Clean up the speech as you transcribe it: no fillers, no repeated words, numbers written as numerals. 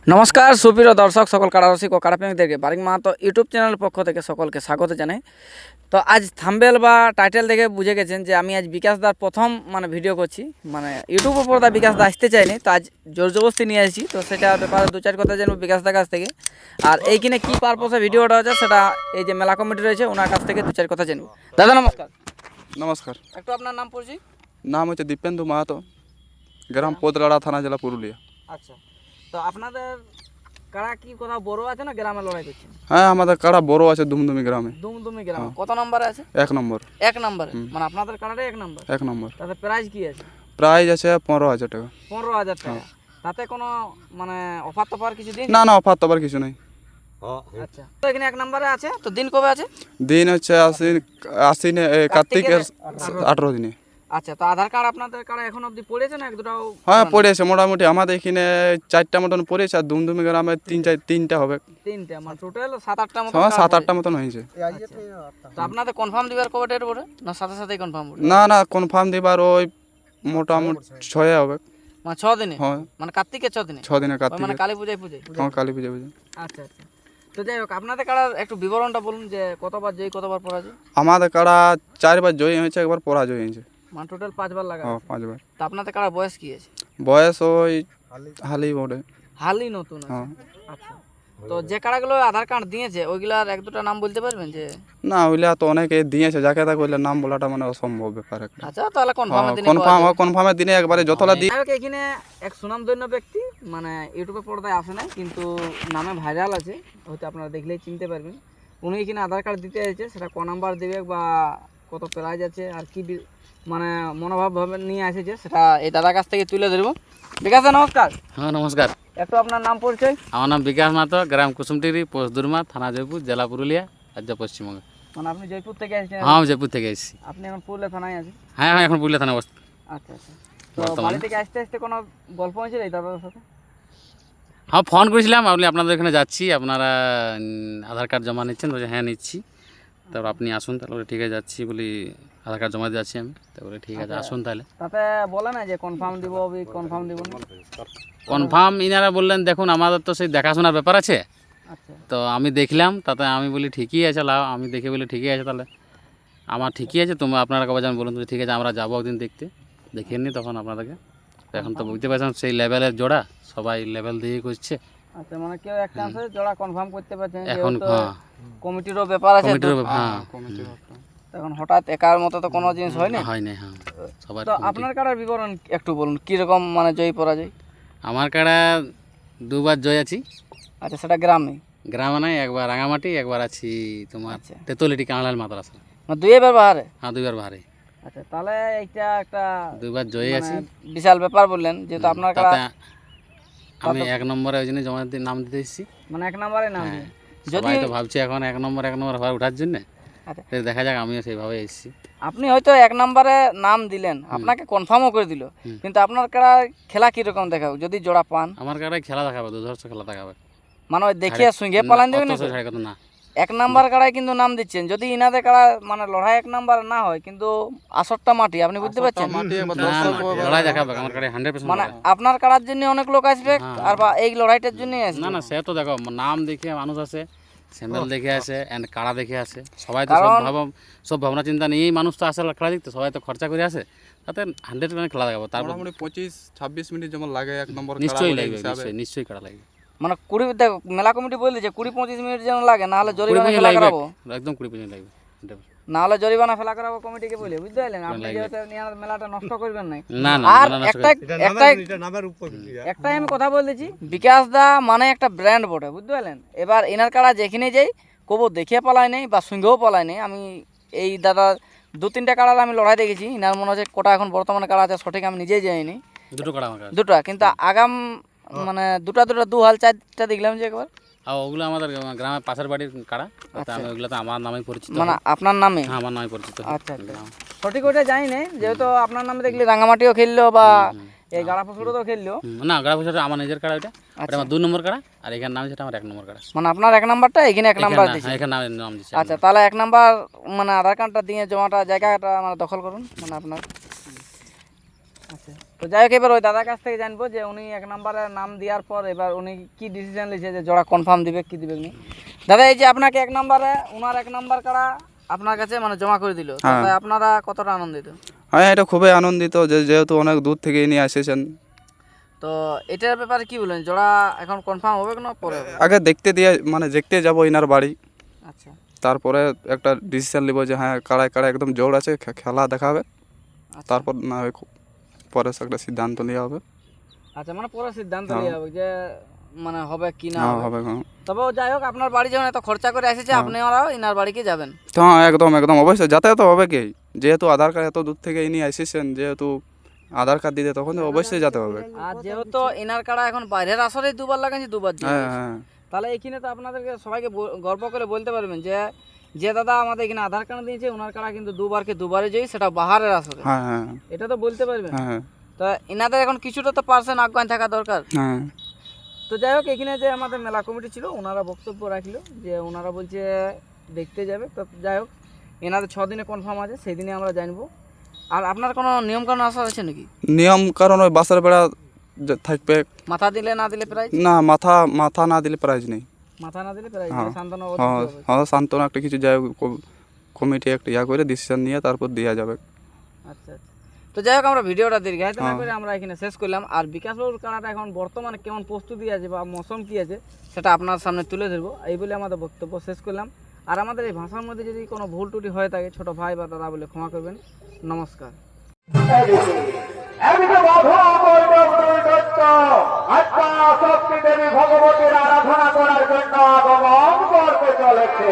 নমস্কার সুপ্রিয় দর্শক সকল কাড়ারসিক ও কাড়াপ্রেমিকদেরকে বারিক মাহাতো ইউটিউব চ্যানেলের পক্ষ থেকে সকলকে স্বাগত জানাই। তো আজ থাম্বনেল বা টাইটেল দেখে বুঝে গেছেন যে আমি আজ বিকাশদার প্রথম ভিডিও করছি, ইউটিউবের পর বিকাশদা আসতে চাইনি, তো আজ জোর জবরদস্তি নিয়ে আসছি। তো সেটা ব্যাপারে দু চার কথা জানবো বিকাশদার কাছ থেকে। আর এইখানে কী পারপসে ভিডিওটা হচ্ছে সেটা এই যে মেলা কমিটি রয়েছে ওনার কাছ থেকে দু চার কথা জানবো। দাদা নমস্কার। নমস্কার। একটু আপনার নাম পড়ছি। নাম হচ্ছে দীপেন্দু মাহাতো, গ্রাম পোদলাড়া, থানা, জেলা পুরুলিয়া। আচ্ছা, তো আপনাদের কাড়া কি কোথাও বড় আছে না গ্রামে লড়াই করছেন? হ্যাঁ, আমাদের কাড়া বড় আছে দুমদুমি গ্রামে। দুমদুমি গ্রামে কত নম্বরে আছে? 1 নম্বর। 1 নম্বরে, আপনাদের কাড়াটাই 1 নম্বর। 1 নম্বর। তাতে প্রাইস কি আছে? প্রাইজ আছে 15,000 টাকা। 15,000 টাকা। তাতে কোনো অফার টফার কিছু দিন? না, অফার তো আবার কিছু নেই। আচ্ছা, তো এখানে 1 নম্বরে আছে, তো দিন কবে আছে? দিন হচ্ছে আশ্বিনে কার্তিকের 18 দিনে। আচ্ছা, তো আধার কার্ড আপনাদের কার্ড এখন অবধি পড়েছে না এক দুটাও? হ্যাঁ, পড়েছে মোটামুটি। আমাদের এখানে 4টা মতন পড়েছে, আর দুমদুমি গ্রামে 3টা হবে। 3টে, টোটাল 7-8টা মতো। হ্যাঁ, 7-8টা মতন হয়েছে। তো আপনাদের কনফার্ম দিবার কবে ডেট পড়ে না সাথে সাথেই কনফার্ম পড়ে? না, কনফার্ম দিবার ওই মোটামুটি 6 হবে। 6 দিনে? হ্যাঁ, কার্তিকের 6 দিনে? 6 দিনে কার্তিক। কালী পূজায়। হ্যাঁ, কালী পূজা। আচ্ছা, তো যাই হোক, আপনাদের কাড়ার একটু বিবরণটা বলুন যে কতবার জয়ী কতবার পরাজয়? আমাদের কাড়া 4বার জয়ী হয়েছে, একবার পরাজয় হয়েছে। টোটাল 5বার লাগা? হ্যাঁ, 5বার। তো আপনাদের কাড়ার বয়স কি আছে? বয়স ওই হালি বটে। হালি নতুন আছে? হ্যাঁ। আচ্ছা, তো যে কাড়াগুলো আধার কার্ড দিয়েছে ওইগুলার এক দুটা নাম বলতে পারবেন? যে না, ওইলা তো অনেকে দিয়েছে, যাকে তাকে ওইলা নাম বলাটা অসম্ভব ব্যাপার একটা। আচ্ছা, তাহলে কনফার্মের দিনে একবারে যতলা দিই। এখানে এক সুনামধন্য ব্যক্তি ইউটিউবে পর্দায় আসে না, কিন্তু নামে ভাইরাল আছে, হয়তো আপনারা দেখলেই চিনতে পারবেন। উনি এখানে আধার কার্ড দিতে এসেছে, সেটা ক নাম্বার দেবে বা কত প্রাইজ আছে আর কি মনোভাব ভাবে নিয়ে এসেছে সেটা এই দাদার কাছ থেকে তুলে ধরবো। বিকাশ দা নমস্কার। হ্যাঁ নমস্কার। একটু আপনার নাম পরিচয়। আমার নাম বিকাশ মাহাতো, গ্রাম কুসুমটিরি, পোস্ট দুর্মা, থানা জয়পুর, জেলা পুরুলিয়া, রাজ্য পশ্চিমবঙ্গ। আপনি জয়পুর থেকে এসেছেন? হ্যাঁ, আমি জয়পুর থেকে এসেছি। আপনি এখন পুরুলিয়া থানায় আছেন? হ্যাঁ, এখন পুরুলিয়া থানা অবস্থা। আচ্ছা, তো বাড়ি থেকে আসতে আসতে কোনো গল্প হয়েছিল এই দাদার সাথে? হ্যাঁ, ফোন করেছিলাম, আপনি আপনাদের এখানে যাচ্ছি, আপনারা আধার কার্ড জমা নিচ্ছেন? বলছে হ্যাঁ নিচ্ছি। তারপর আপনি আসুন, তাহলে ঠিক আছে যাচ্ছি বলি, আধার কার্ড জমা দিয়ে যাচ্ছি আমি। তারপরে ঠিক আছে আসুন তাহলে। তাতে বলে না যে কনফার্ম দিব না? কনফার্ম ইনারা বললেন দেখুন আমাদের তো সেই দেখাশোনার ব্যাপার আছে। আচ্ছা, তো আমি দেখলাম, তাতে আমি বলি ঠিকই আছে, লাও আমি দেখে বলি ঠিকই আছে, তাহলে আমার ঠিকই আছে, আপনারা কবে যান বলুন? তো ঠিক আছে আমরা যাবো একদিন দেখতে, দেখে নি তখন আপনাদেরকে। এখন তো বুঝতে পারছেন সেই লেভেলের জোড়া, সবাই লেভেল দিয়ে করছে। আচ্ছা, কেউ এক চান্সে জোড়া কনফার্ম করতে পারছেন? এখন কমিটিরও ব্যাপার আছে, এখন হঠাৎ একার মতো তো কোনো জিনিস হয় না। হ্যাঁ, সবার। তো আপনার কাড়ার বিবরণ একটু বলুন, কিরকম জয়ী পরাজয়? আমার কাড়া 2বার জয় আছি। আচ্ছা, সেটা গ্রামে নাই, একবার রাঙামাটি, একবার আছি তোমার তেতুলিটি কাঁড়াল মাদ্রাসা। 2বার বাহারে? হ্যাঁ, 2বার বাহারে। আচ্ছা, তাহলে এইটা একটা 2বার জয়ী আছি, বিশাল ব্যাপার বললেন। যেহেতু আপনার কাড়া আমি 1 নম্বরে ওই জন্য জমা দিয়ে নাম দিতে এসেছি। 1 নম্বরে নাম? সবাই তো ভাবছি এখন 1 নম্বর হওয়ার ওঠার জন্য। আচ্ছা, দেখা যাক, আমিও সেইভাবে এসেছি। আপনি হয়তো 1 নম্বরে নাম দিলেন, আপনাকে কনফার্মও করে দিল, কিন্তু আপনার কাড়া খেলা কিরকম দেখাবে যদি জোড়া পান? আমার কাড়ায় খেলা দেখাবে, দুধর্ষ খেলা দেখাবে, দেখিয়ে সঙ্গে পালান দেবেন না? 1 নাম্বার কাড়ায় কিন্তু নাম দিচ্ছেন, যদি ইনাদের কাড়া লড়াই 1 নাম্বার না হয়, কিন্তু আসরটা মাটি, আপনি বুঝতে পারছেন? লড়াই দেখাবে আমার কাড়ায় 100%। আপনার কাড়ার জন্য অনেক লোক আসবে, আর এই লড়াইটার জন্য আসবে না, সে তো দেখো নাম দেখে মানুষ আসে, স্যাম্পল দেখে আসে, এন্ড কাড়া দেখে আসে, সবাই তো সব ভাবনা চিন্তা নিয়েই মানুষ তো আসে খেলা দেখতে, সবাই তো খরচা করে আসে, তাতে 100% খেলা দেখাবো। তারপর 25-26 মিনিট যেমন লাগে 1 নম্বর নিশ্চয়ই লাগবে, নিশ্চয়ই কাড়া লাগবে। 20 মেলা কমিটি বলে যে 20-25 মিনিট যেন লাগে, না হলে জরিমানা ফেলা করাবো। একদম 20-25 লাগবে, না হলে জরিমানা ফেলা করাবো কমিটিকে বলে, বুঝতে পারলেন? আপনি যেহেতু মেলাটা নষ্ট করবেন না। আর একটাই আমি কথা বলতেছি, বিকাশ দা একটা ব্র্যান্ড বটে, বুঝতে পারলেন? এবার এনার কাড়া যেখানে যাই কবো দেখিয়ে পালায় নেই বা সঙ্গেও পালায় নেই। আমি এই দাদা 2-3টা কাড়ার আমি লড়াই দেখেছি, ইনার মনে হচ্ছে কোটা এখন বর্তমানে কাড়া আছে সঠিক আমি নিজেই যাইনি, দুটো, কিন্তু আগাম দুটা 2 হাল 4টা দেখলাম যে একবার। ওগুলো আমাদের গ্রামের পাশের বাড়ির কাড়া, আমি ওগুলো তো আমার নামে পরিচিত। আপনার নামে? হ্যাঁ, আমার নামে পরিচিত। আচ্ছা, সঠিক ওইটা জানি না, যেহেতু আপনার নামে দেখলে রাঙামাটিও খেললো বা এই গাড়া ফসলও তো খেললো না। গাড়া ফসল আমার নিজের কাড়া, ওইটা আমার 2 নম্বর কাড়া, আর এখানে নাম যেটা আমার 1 নম্বর কাড়া। আপনার 1 নাম্বারটা এখানে 1 নাম্বার দিয়েছে? এখানে নাম দিয়েছে। আচ্ছা, তাহলে 1 নাম্বার আধার কার্ডটা দিয়ে জমাটা জায়গাটা দখল করুন আপনার। আচ্ছা, তো যাই হোক এবার ওই দাদার কাছ থেকে জানবো যে উনি 1 নম্বরে নাম দেওয়ার পর এবার উনি কি ডিসিশন নিয়েছে যে জোড়া কনফার্ম দিবে কি দিবে নি। দাদা এই যে আপনাকে 1 নম্বরে ওনার 1 নম্বর কাড়া আপনার কাছে মানে জমা করে দিল, তাহলে আপনারা কতটা আনন্দিত? হ্যাঁ, এটা খুবই আনন্দিত যেহেতু অনেক দূর থেকে নিয়ে এসেছেন। তো এটার ব্যাপারে কি বলেন, জোড়া এখন কনফার্ম হবে না পরে হবে? আগে দেখতে যাবো ইনার বাড়ি, আচ্ছা তারপরে একটা ডিসিশন নিব যে হ্যাঁ কাড়ায় কাড়ায় একদম জোর আছে, খেলা দেখাবে, তারপর না হয় পরে একটা সিদ্ধান্ত নেওয়া হবে। আচ্ছা মানে পরে সিদ্ধান্ত নেওয়া হবে যে মানে হবে কি না হ্যাঁ হবে। হবে। তবে যাই হোক আপনার বাড়ি যখন এত খরচা করে এসেছে আপনারাও ইনার বাড়িকে যাবেন। তো হ্যাঁ একদম অবশ্যই যাতায়াত হবে কি, যেহেতু আধার কার্ড এত দূর থেকে নিয়ে এসেছেন, যেহেতু আধার কার্ড দিতে তখন তো অবশ্যই যেতে হবে। আর যেহেতু ইনার কাড়া এখন বাইরের আসরে 2 বার লাগাইছে 2 বার দিয়ে হ্যাঁ দিয়েছে। হ্যাঁ তাহলে এখানে তো আপনাদেরকে সবাইকে গর্ব করে বলতে পারবেন যে যে দাদা আমাদের এখানে আধার কার্ড দিয়েছে ওনার কাড়া কিন্তু 2 বারকে 2 বারে যাই, সেটা বাহারের আসরে। হ্যাঁ হ্যাঁ এটা তো বলতে পারবেন। হ্যাঁ তো ইনাদের এখন কিছুটা তো পার্সেন্ট আজ্ঞান থাকা দরকার। হ্যাঁ। তো যাই হোক এখানে যে আমাদের মেলা কমিটি ছিল ওনারা বক্তব্য রাখলো যে ওনারা বলছে দেখতে যাবে। তো যাই হোক এনাদের 6 দিনে কনফার্ম আছে, সেই দিনে আমরা জানবো। আর আপনার কোনো নিয়ম কানুন আসার আছে নাকি? নিয়ম কারণ ওই বাসের বেড়া থাকবে, মাথা দিলে না দিলে প্রাইজ? না মাথা না দিলে প্রাইজ নেই। মাথা না দিলে প্রাইজ সান্ত্বনা হ্যাঁ হ্যাঁ, সান্ত্বনা একটা কিছু যাই কমিটি একটা করে ডিসিশন নিয়ে তারপর দেওয়া যাবে। আচ্ছা আচ্ছা। তো যাই হোক আমরা ভিডিওটা দীর্ঘায়িত না করে আমরা এখানে শেষ করলাম। আর বিকাশবাবুর কাড়াটা এখন বর্তমানে কেমন প্রস্তুতি আছে বা মৌসুম কী আছে সেটা আপনার সামনে তুলে ধরবো, এই বলে আমাদের বক্তব্য শেষ করলাম। আর আমাদের এই ভাষার মধ্যে যদি কোনো ভুল ত্রুটি হয়ে থাকে ছোট ভাই বা দাদা বলে ক্ষমা করবেন। নমস্কার। শক্তি দেবী ভগবতীর আরাধনা করার জন্য আগমন করতে চলেছে।